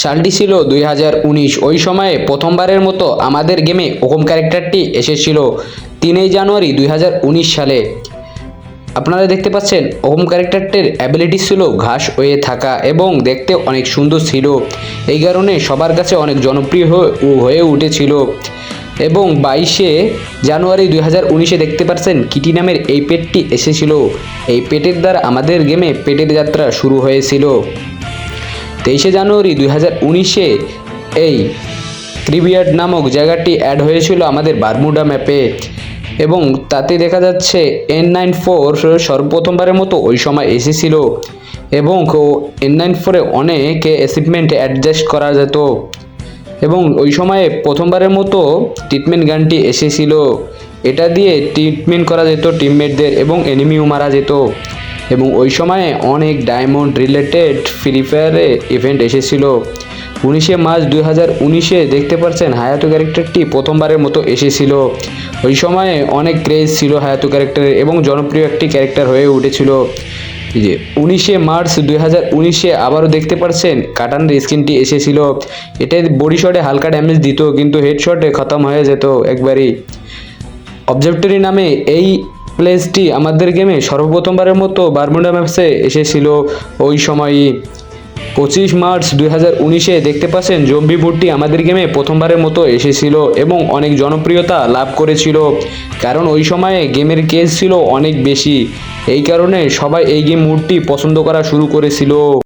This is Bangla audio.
সালটি ছিল 2019। ওই সময়ে প্রথমবারের মতো আমাদের গেমে ওকম ক্যারেক্টারটি এসেছিল 3 জানুয়ারি 2019 সালে। আপনারা দেখতে পাচ্ছেন ওকম ক্যারেক্টারটির অ্যাবিলিটি ছিল ঘাস হয়ে থাকা এবং দেখতে অনেক সুন্দর ছিল, এই কারণে সবার কাছে অনেক জনপ্রিয় হয়ে উঠেছিল। এবং 22 জানুয়ারি 2019-এ দেখতে পাচ্ছেন কিটি নামের এই পেটটি এসেছিল। এই পেটের দ্বারা আমাদের গেমে পেটের যাত্রা শুরু হয়েছিল। 23 জানুয়ারি 2019-এ এই ক্রিবিয়ার্ড নামক জায়গাটি অ্যাড হয়েছিল আমাদের বারমুডা ম্যাপে এবং তাতে দেখা যাচ্ছে N94 সর্বপ্রথমবারের মতো ওই সময় এসেছিল এবং N94-এ অনেক অ্যাচিভমেন্ট অ্যাডজাস্ট করা যেত এবং ওই সময়ে প্রথমবারের মতো ট্রিটমেন্ট গানটি এসেছিল। এটা দিয়ে ট্রিটমেন্ট করা যেত টিমমেটদের এবং এনিমিও মারা যেত এবং ওই সময়ে অনেক ডায়মন্ড রিলেটেড ফ্রি ফায়ারে ইভেন্ট এসেছিল। 19 মার্চ 2019-এ দেখতে পাচ্ছেন হায়াতো ক্যারেক্টারটি প্রথমবারের মতো এসেছিল। ওই সময়ে অনেক ক্রেজ ছিল হায়াতো ক্যারেক্টারের এবং জনপ্রিয় একটি ক্যারেক্টার হয়ে উঠেছিল। যে 19 মার্চ 2019-এ আবারও দেখতে পাচ্ছেন কাটানের স্কিনটি এসেছিল। এটা বডি শটে হালকা ড্যামেজ দিত কিন্তু হেডশটে খতম হয়ে যেত একবারই। অবজারভেটরি নামে এই প্লেসটি আমাদের গেমে সর্বপ্রথমবারের মতো বারমুডা ম্যাপসে এসেছিল ওই সময়ই। 25 মার্চ 2019-এ দেখতে পাচ্ছেন জম্বি বুটটি আমাদের গেমে প্রথমবারের মতো এসেছিল এবং অনেক জনপ্রিয়তা লাভ করেছিল, কারণ ওই সময়ে গেমের কেস ছিল অনেক বেশি, এই কারণে সবাই এই গেম মুডটি পছন্দ করা শুরু করেছিল।